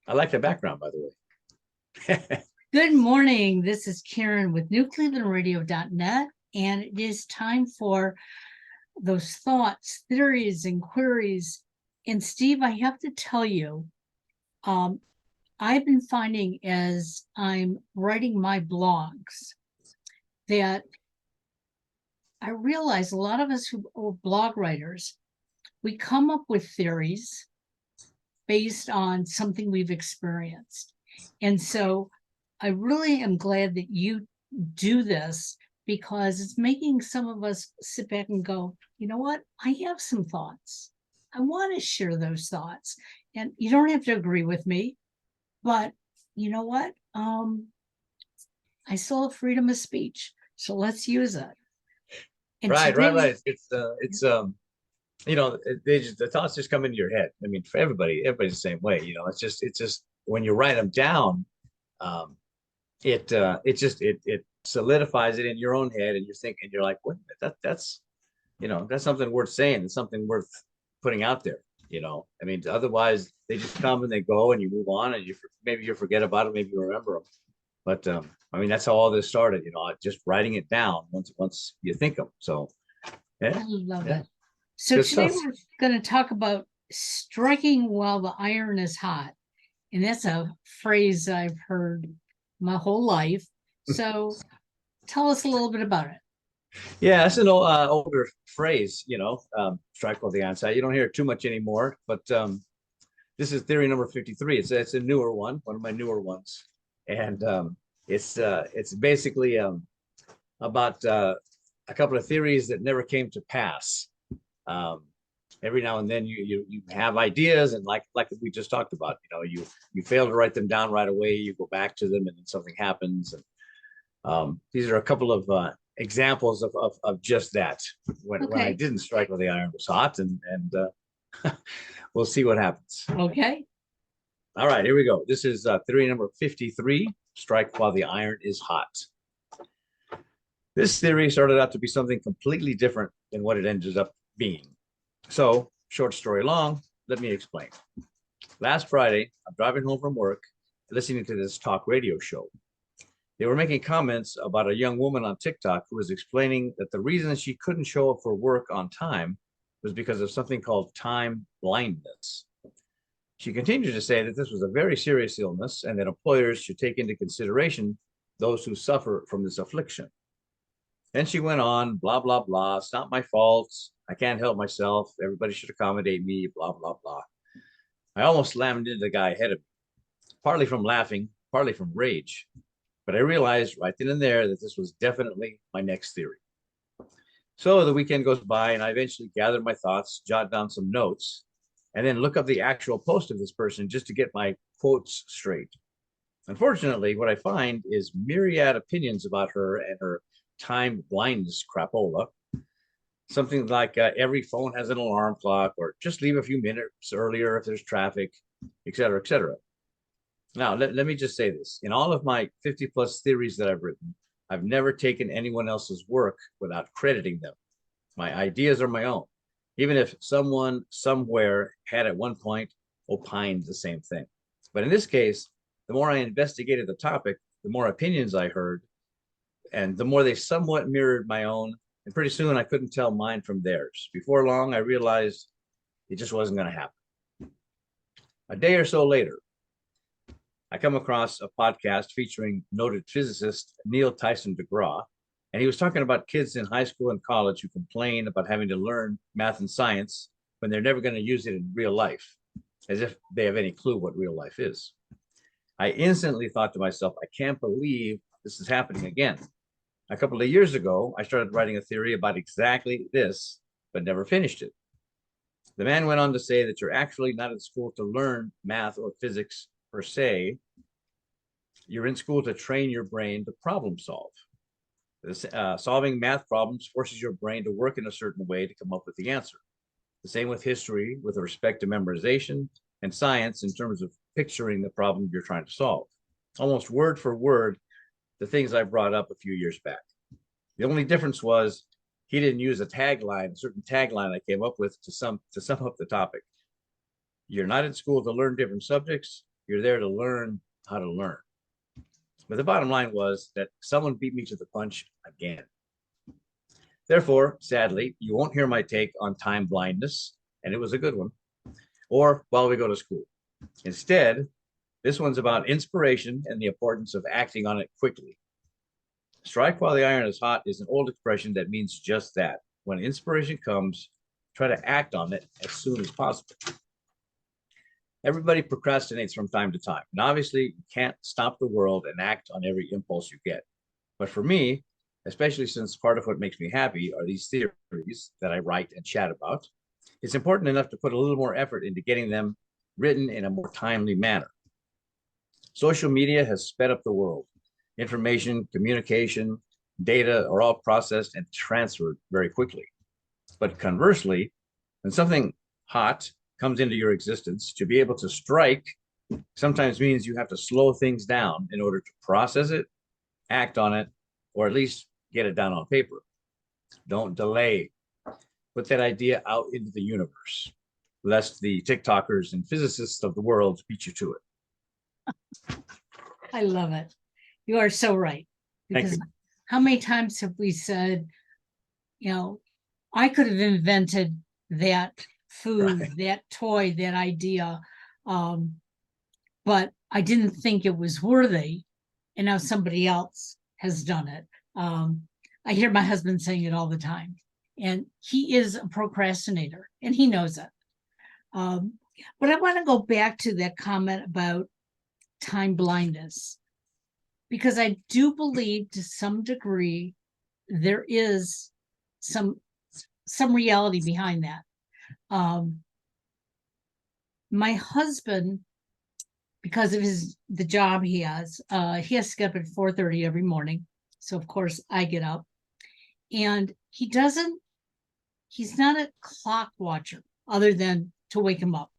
I like the background, by the way. Good morning. This is Karen with newclevelandradio.net, and it is time for those thoughts, theories, and queries. And Steve, I have to tell you, um, I've been finding as I'm writing my blogs that I realize a lot of us who are blog writers, we come up with theories based on something we've experienced. And so I really am glad that you do this because it's making some of us sit back and go, you know what? I have some thoughts. I want to share those thoughts. And you don't have to agree with me, but you know what? I still have freedom of speech. So let's use it. And Right, right, today, right. The thoughts just come into your head. I mean, for everybody's the same way. It's just when you write them down, um, it solidifies it in your own head, and you're thinking, you're like, wait, that's something worth saying. It's something worth putting out there. I mean, otherwise they just come and they go, and you move on, and maybe you forget about it, maybe you remember them. But I mean, that's how all this started. Just writing it down once you think them. So I yeah, love yeah, it. So good today stuff. we're going to talk about striking while the iron is hot. And that's a phrase I've heard my whole life. So tell us a little bit about it. Yeah, that's an older phrase. Strike while the iron's hot. You don't hear it too much anymore, but this is theory number 53. It's a newer one of my newer ones, and it's basically about a couple of theories that never came to pass. Um, every now and then you have ideas, and like we just talked about, you fail to write them down right away. You go back to them, and then something happens. And these are a couple of examples of just that. When I Okay. didn't strike while the iron was hot, and we'll see what happens. Okay. All right, here we go. This is theory number 53, strike while the iron is hot. This theory started out to be something completely different than what it ended up being. So, short story long, let me explain. Last Friday, I'm driving home from work, listening to this talk radio show. They were making comments about a young woman on TikTok who was explaining that the reason she couldn't show up for work on time was because of something called time blindness. She continued to say that this was a very serious illness and that employers should take into consideration those who suffer from this affliction. Then she went on, blah, blah, blah. It's not my fault. I can't help myself. Everybody should accommodate me, blah, blah, blah. I almost slammed into the guy ahead of me, partly from laughing, partly from rage. But I realized right then and there that this was definitely my next theory. So the weekend goes by, and I eventually gather my thoughts, jot down some notes, and then look up the actual post of this person just to get my quotes straight. Unfortunately, what I find is myriad opinions about her and her time blindness crapola. Something like every phone has an alarm clock, or just leave a few minutes earlier if there's traffic, et cetera, et cetera. Now, let me just say this. In all of my 50 plus theories that I've written, I've never taken anyone else's work without crediting them. My ideas are my own, even if someone somewhere had at one point opined the same thing. But in this case, the more I investigated the topic, the more opinions I heard, and the more they somewhat mirrored my own. And pretty soon I couldn't tell mine from theirs. Before long, I realized it just wasn't going to happen. A day or so later, I come across a podcast featuring noted physicist Neil Tyson DeGraw, and he was talking about kids in high school and college who complain about having to learn math and science when they're never going to use it in real life, as if they have any clue what real life is. I instantly thought to myself, I can't believe this is happening again. A couple of years ago, I started writing a theory about exactly this, but never finished it. The man went on to say that you're actually not in school to learn math or physics per se. You're in school to train your brain to problem solve. Solving math problems forces your brain to work in a certain way to come up with the answer. The same with history, with respect to memorization, and science in terms of picturing the problem you're trying to solve. Almost word for word, the things I brought up a few years back. The only difference was he didn't use a certain tagline I came up with to sum up the topic. You're not in school to learn different subjects. You're there to learn how to learn. But the bottom line was that someone beat me to the punch again. Therefore, sadly, you won't hear my take on time blindness, and it was a good one, or while we go to school. Instead, this one's about inspiration and the importance of acting on it quickly. Strike while the iron is hot is an old expression that means just that. When inspiration comes, try to act on it as soon as possible. Everybody procrastinates from time to time. And obviously, you can't stop the world and act on every impulse you get. But for me, especially since part of what makes me happy are these theories that I write and chat about, it's important enough to put a little more effort into getting them written in a more timely manner. Social media has sped up the world. Information, communication, data are all processed and transferred very quickly. But conversely, when something hot comes into your existence, to be able to strike sometimes means you have to slow things down in order to process it, act on it, or at least get it down on paper. Don't delay. Put that idea out into the universe, lest the TikTokers and physicists of the world beat you to it. I love it. You are so right. Because how many times have we said, I could have invented that food, right, that toy, that idea, but I didn't think it was worthy, and now somebody else has done it. I hear my husband saying it all the time, and he is a procrastinator, and he knows it. But I want to go back to that comment about time blindness, because I do believe to some degree there is some reality behind that. My husband, because of the job he has to get up at 4:30 every morning. So of course I get up, and he's not a clock watcher other than to wake him up.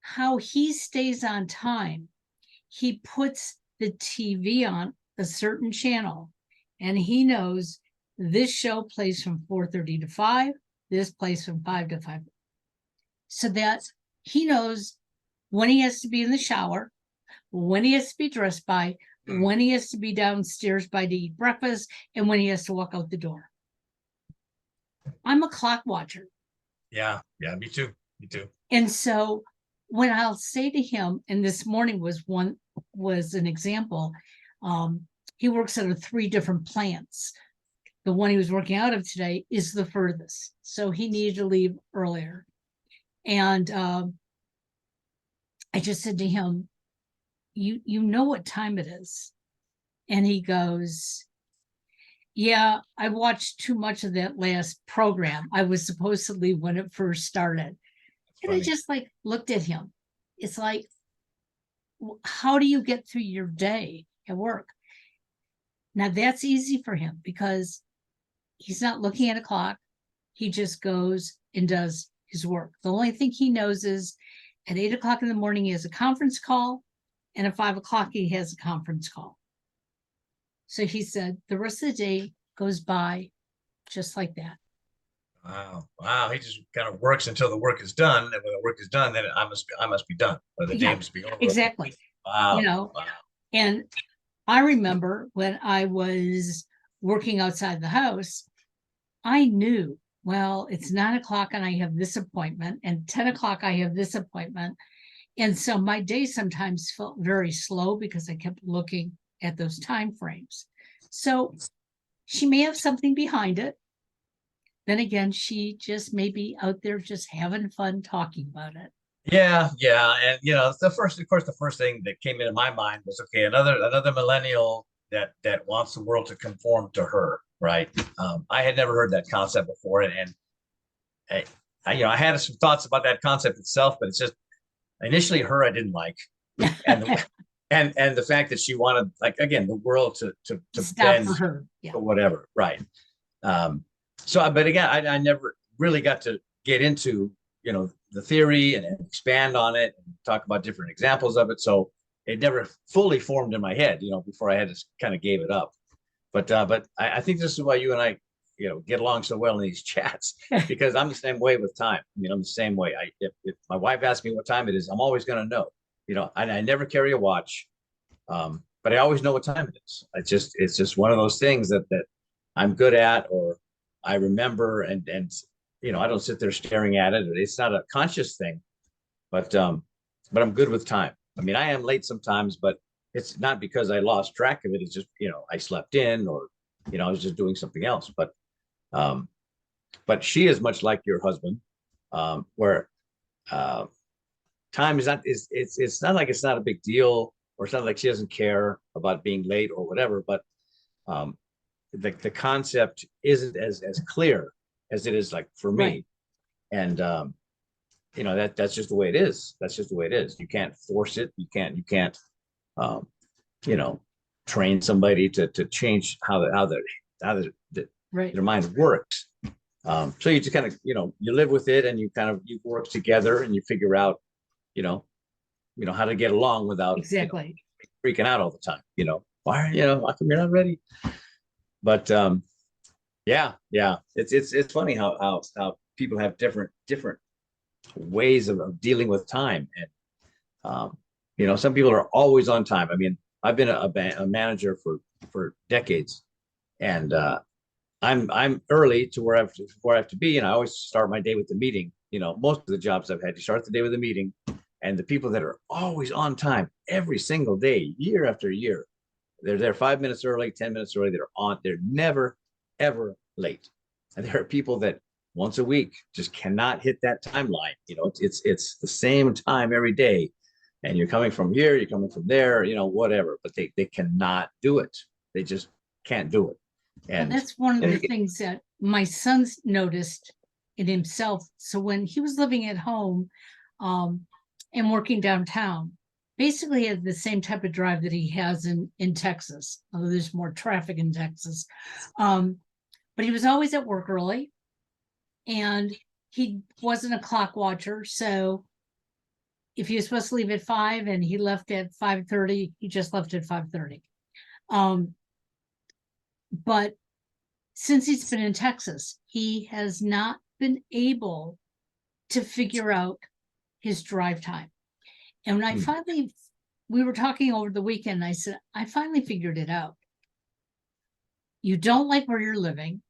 How he stays on time, he puts the TV on a certain channel, and he knows this show plays from 4:30 to 5, this plays from 5 to 5. So that he knows when he has to be in the shower, when he has to be dressed by, when he has to be downstairs by to eat breakfast, and when he has to walk out the door. I'm a clock watcher. Yeah, me too. And so when I'll say to him, and this morning was an example, he works out of 3 different plants. The one he was working out of today is the furthest, so he needed to leave earlier. And I just said to him, you know what time it is? And he goes, yeah, I watched too much of that last program. I was supposed to leave when it first started. And I just looked at him. It's like, how do you get through your day at work? Now that's easy for him because he's not looking at a clock. He just goes and does his work. The only thing he knows is at 8 o'clock in the morning, he has a conference call, and at 5 o'clock, he has a conference call. So he said the rest of the day goes by just like that. Wow. He just kind of works until the work is done. And when the work is done, then I must be done, or the day must be over. Exactly. Wow. And I remember when I was working outside the house, I knew, well, it's 9 o'clock and I have this appointment, and 10 o'clock I have this appointment. And so my day sometimes felt very slow because I kept looking at those time frames. So she may have something behind it. Then again, she just may be out there just having fun talking about it. Yeah. And the first thing that came into my mind was, okay, another millennial that wants the world to conform to her, right? I had never heard that concept before, and I had some thoughts about that concept itself, but it's just initially her I didn't like, and the fact that she wanted, the world to bend for her, or whatever, right? But again, I never really got to get into the theory and expand on it and talk about different examples of it. So it never fully formed in my head, before I had to kind of gave it up. But I think this is why you and I, get along so well in these chats, because I'm the same way with time. I'm the same way. If my wife asks me what time it is, I'm always going to know. I never carry a watch. But I always know what time it is. It's just one of those things that I'm good at, or I remember, and I don't sit there staring at it. It's not a conscious thing, but I'm good with time. I mean, I am late sometimes, but it's not because I lost track of it. It's just, I slept in, or, I was just doing something else. But she is much like your husband, where uh, time is not, it's not like it's not a big deal, or it's not like she doesn't care about being late or whatever, but um, the concept isn't as clear as it is like for me. Right. And that's just the way it is. That's just the way it is. You can't force it. You can't um, you know train somebody to change how Right. their mind works. So you just kind of you live with it, and you work together, and you figure out how to get along without Exactly. freaking out all the time. Why how come you're not ready? But yeah, it's funny how people have different ways of dealing with time. And some people are always on time. I mean, I've been a manager for decades, and I'm early to where I have to be, and I always start my day with the meeting. Most of the jobs I've had, you start the day with a meeting, and the people that are always on time every single day, year after year, they're there 5 minutes early, 10 minutes early. They're never ever late. And there are people that once a week just cannot hit that timeline. It's the same time every day, and you're coming from here, you're coming from there, whatever, but they cannot do it. They just can't do it. And And that's one of the things that my son's noticed in himself. So when he was living at home and working downtown, basically he had the same type of drive that he has in Texas, although there's more traffic in Texas. But he was always at work early, and he wasn't a clock watcher. So if he was supposed to leave at 5 and he left at 5:30, he just left at 5:30. But since he's been in Texas, he has not been able to figure out his drive time. And when we were talking over the weekend, I said, I finally figured it out. You don't like where you're living.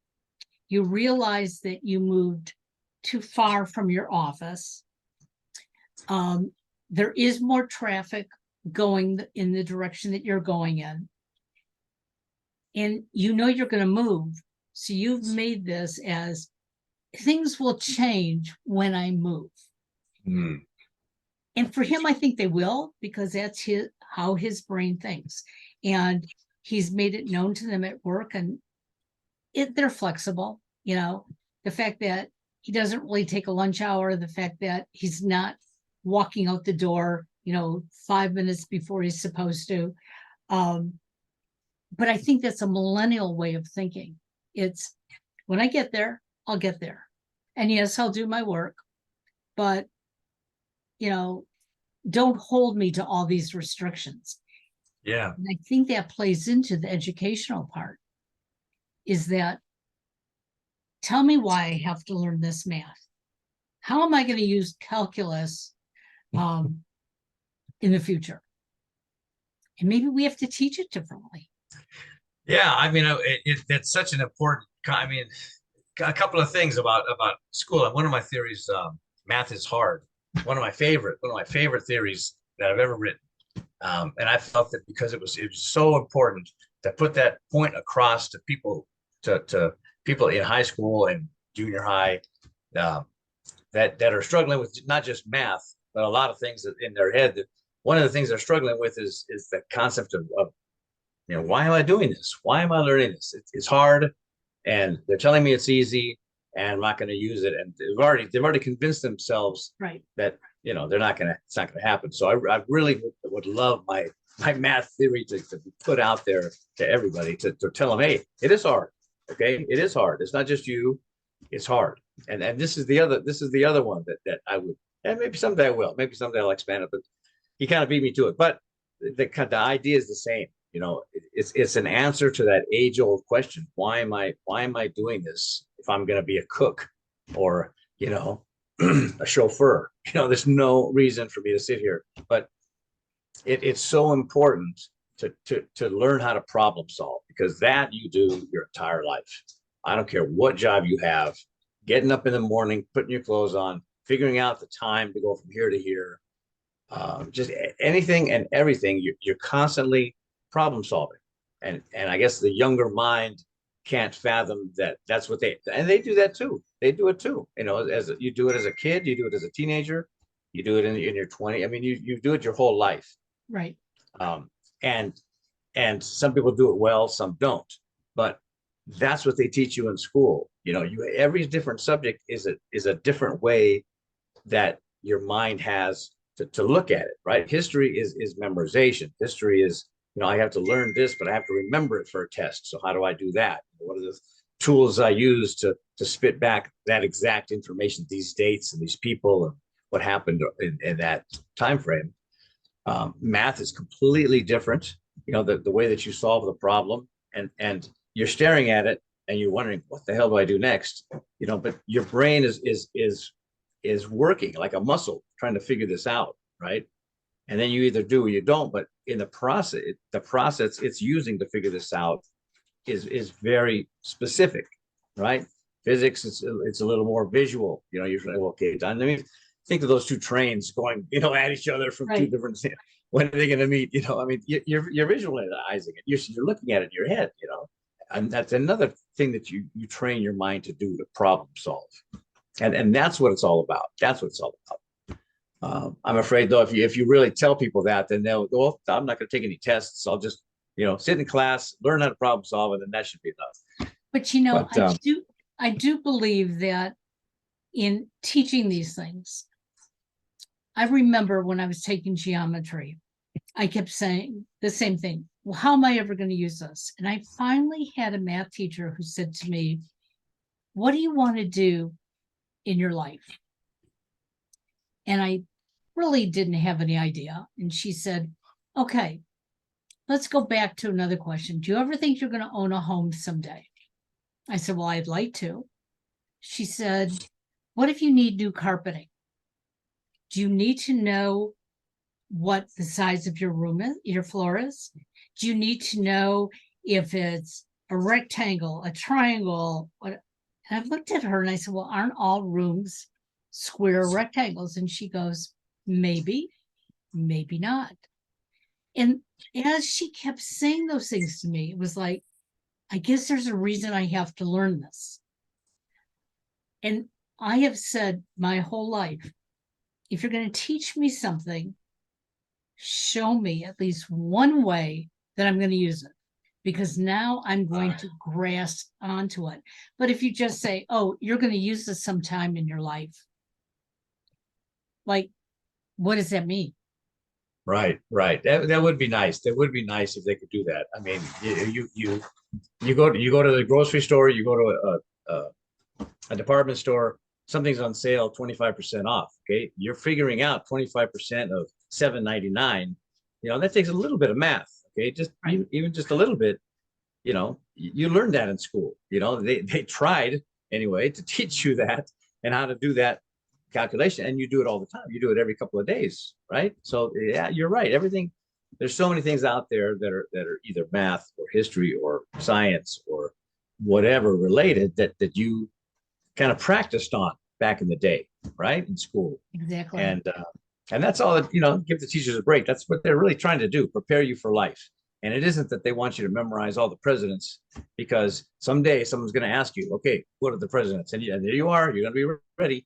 You realize that you moved too far from your office. There is more traffic going in the direction that you're going in. And you're going to move. So you've made this as things will change when I move. Mm. And for him, I think they will, because that's how his brain thinks. And he's made it known to them at work, and they're flexible. The fact that he doesn't really take a lunch hour, the fact that he's not walking out the door, 5 minutes before he's supposed to. But I think that's a millennial way of thinking. It's when I get there, I'll get there. And yes, I'll do my work, but don't hold me to all these restrictions. Yeah. And I think that plays into the educational part, is that tell me why I have to learn this math. How am I going to use calculus in the future? And maybe we have to teach it differently. Yeah, I mean, it's such an important. I mean, a couple of things about school. And one of my theories, math is hard. One of my favorite theories that I've ever written. And I felt that because it was so important to put that point across to people, to people in high school and junior high, that are struggling with not just math, but a lot of things in their head. One of the things they're struggling with is the concept of why am I doing this? Why am I learning this? It's hard, and they're telling me it's easy, and I'm not going to use it. And they've already convinced themselves Right. that it's not going to happen. So I really would love my math theory to be put out there to everybody to tell them, hey, it is hard. Okay, it is hard. It's not just you. It's hard. And this is the other one that I would, and maybe someday I will. Maybe someday I'll expand it. But he kind of beat me to it. But the idea is the same. It's an answer to that age-old question. Why am I doing this if I'm going to be a cook or a chauffeur? There's no reason for me to sit here. But it's so important to learn how to problem solve, because that you do your entire life. I don't care what job you have, getting up in the morning, putting your clothes on, figuring out the time to go from here to here, just anything and everything. You're constantly problem solving, and I guess the younger mind can't fathom that that's what they do that too. They do it too. You know, as you do it as a kid, you do it as a teenager, you do it in your 20. I mean, you do it your whole life. Right. Um, and some people do it well, some don't. But that's what they teach you in school. You know, every different subject is a different way that your mind has to look at it, right? History is memorization. History is, you know, I have to learn this, but I have to remember it for a test. So how do I do that? What are the tools I use to spit back that exact information, these dates and these people and what happened in that time frame? Math is completely different. You know, the way that you solve the problem, and you're staring at it and you're wondering, what the hell do I do next? You know, but your brain is working like a muscle trying to figure this out, right? And then you either do or you don't. But in the process it's using to figure this out is very specific, right? Physics, it's a little more visual. You know, you're like, okay, Don, let me think of those two trains going, you know, at each other from two different. When are they going to meet? You know, I mean, you're visualizing it. You're looking at it in your head. You know, and that's another thing that you train your mind to do, to problem solve, and that's what it's all about. That's what it's all about. I'm afraid though, if you really tell people that, then they'll go, well, I'm not going to take any tests. I'll just, you know, sit in class, learn how to problem solve, and then that should be enough. But you know, I do believe that in teaching these things, I remember when I was taking geometry, I kept saying the same thing. Well, how am I ever going to use this? And I finally had a math teacher who said to me, what do you want to do in your life? And I really didn't have any idea. And she said, okay, let's go back to another question. Do you ever think you're going to own a home someday? I said, well, I'd like to. She said, what if you need new carpeting? Do you need to know what the size of your room is, your floor is? Do you need to know if it's a rectangle, a triangle? And I looked at her and I said, well, aren't all rooms square rectangles? And she goes, maybe, maybe not. And as she kept saying those things to me, it was like, I guess there's a reason I have to learn this. And I have said my whole life, if you're going to teach me something, show me at least one way that I'm going to use it, because now I'm going to grasp onto it. But if you just say, oh, you're going to use this sometime in your life, like, what does that mean? Right. That would be nice. That would be nice if they could do that. I mean, you go to the grocery store, you go to a department store, something's on sale, 25% off. Okay, you're figuring out 25% of $7.99. You know, that takes a little bit of math. Okay, just even just a little bit. You know, you learned that in school. You know, they tried anyway to teach you that and how to do that calculation, and you do it all the time. You do it every couple of days, right? So yeah, you're right. Everything, there's so many things out there that are either math or history or science or whatever related that you kind of practiced on back in the day, right, in school. Exactly. And that's all that, you know, give the teachers a break. That's what they're really trying to do, prepare you for life. And it isn't that they want you to memorize all the presidents, because someday someone's going to ask you, okay, what are the presidents? And there you are, you're going to be ready.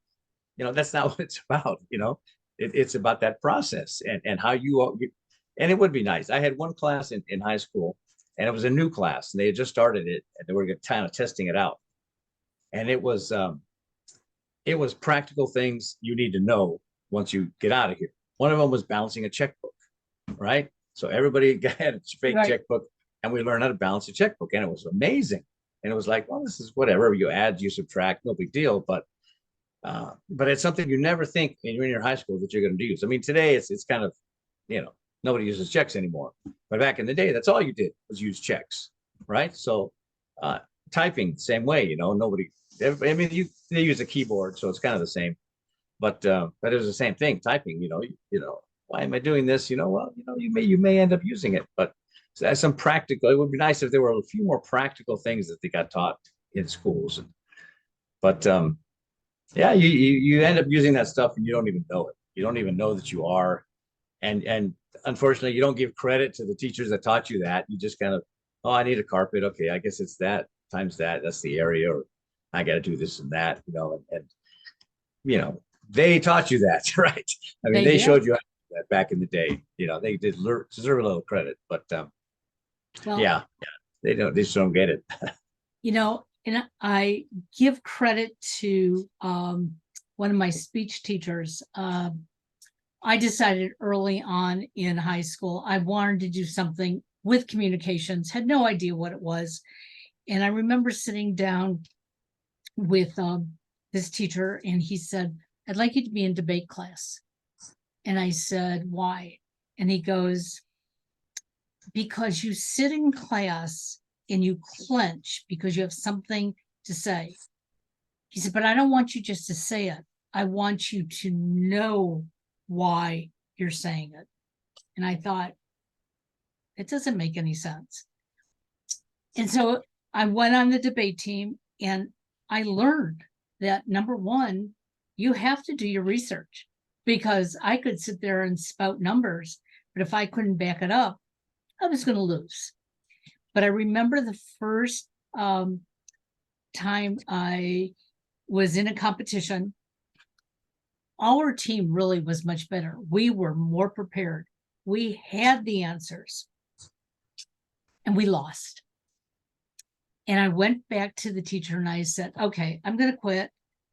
You know, that's not what it's about. You know, it's about that process and how and it would be nice. I had one class in high school, and it was a new class, and they had just started it, and they were kind of testing it out. And it was practical things you need to know once you get out of here. One of them was balancing a checkbook, right? So everybody had a fake checkbook, and we learned how to balance a checkbook, and it was amazing. And it was like, well, this is whatever. You add, you subtract, no big deal. But it's something you never think when you're in your high school that you're going to use. I mean, today it's kind of, you know, nobody uses checks anymore. But back in the day, that's all you did was use checks, right? So typing, same way, you know, I mean, they use a keyboard, so it's kind of the same. But it was the same thing, typing, you know, why am I doing this? Well, you may end up using it, but as some practical, it would be nice if there were a few more practical things that they got taught in schools. But yeah, you end up using that stuff and you don't even know it. You don't even know that you are. And unfortunately, you don't give credit to the teachers that taught you that. You just kind of, oh, I need a carpet. Okay, I guess it's that times that. That's the area, or I got to do this and that, and they taught you that, right? I mean, they showed you how to do that back in the day. They did deserve a little credit, but Well, yeah, they just don't get it. And I give credit to one of my speech teachers. I decided early on in high school, I wanted to do something with communications, had no idea what it was. And I remember sitting down with this teacher, and he said, I'd like you to be in debate class. And I said, why? And he goes, because you sit in class and you clench because you have something to say. He said, but I don't want you just to say it. I want you to know why you're saying it. And I thought, it doesn't make any sense. And so I went on the debate team, and I learned that, number one, you have to do your research, because I could sit there and spout numbers, but if I couldn't back it up, I was going to lose. But I remember the first time I was in a competition, our team really was much better. We were more prepared. We had the answers, and we lost. And I went back to the teacher and I said, okay, I'm going to quit.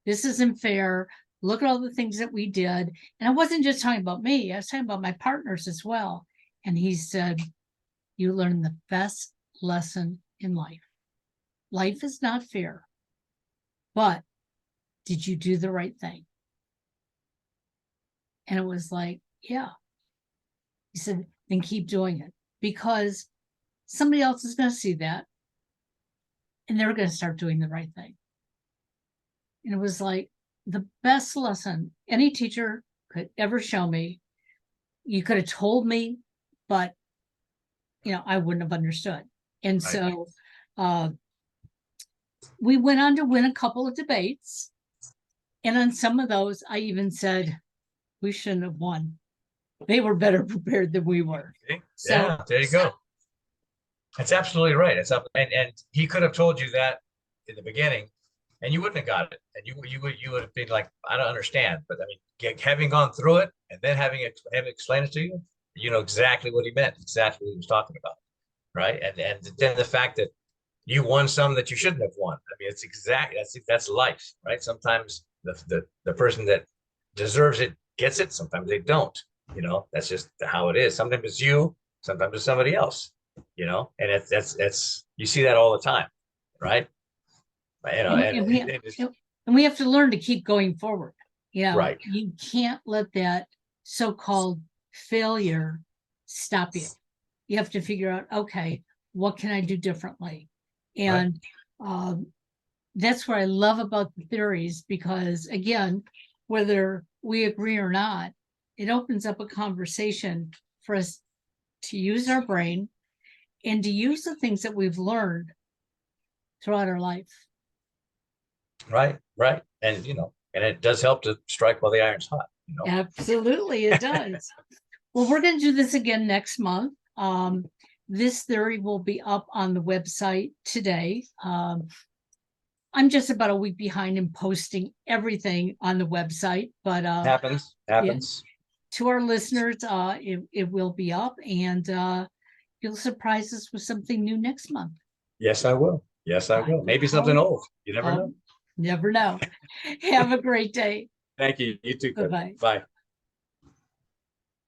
This isn't fair. Look at all the things that we did. And I wasn't just talking about me. I was talking about my partners as well. And he said, you learned the best lesson in life. Life is not fair, but did you do the right thing? And it was like, yeah. He said, then keep doing it, because somebody else is going to see that, and they're going to start doing the right thing. And it was like the best lesson any teacher could ever show me. You could have told me, but I wouldn't have understood. And so we went on to win a couple of debates. And on some of those, I even said, we shouldn't have won. They were better prepared than we were. Okay. Yeah, there you go. That's absolutely right. And he could have told you that in the beginning, and you wouldn't have got it. And you would have been like, I don't understand. But I mean, having gone through it and then having explained it to you, you know exactly what he meant, exactly what he was talking about, right? And then the fact that you won some that you shouldn't have won. I mean, that's life, right? Sometimes the person that deserves it gets it. Sometimes they don't. That's just how it is. Sometimes it's you. Sometimes it's somebody else. And that's you see that all the time, right? And we have to learn to keep going forward. Right. You can't let that so-called failure stop you. You have to figure out, okay, what can I do differently? And that's what I love about the theories, because again, whether we agree or not, it opens up a conversation for us to use our brain and to use the things that we've learned throughout our life. Right. And it does help to strike while the iron's hot. Absolutely, it does. Well, we're going to do this again next month. This theory will be up on the website today. I'm just about a week behind in posting everything on the website, but happens. Yeah, to our listeners, it will be up, and you'll surprise us with something new next month. Yes, I will. Maybe something old. You never know. Never know. Have a great day. Thank you. You too. Bye-bye. Bye.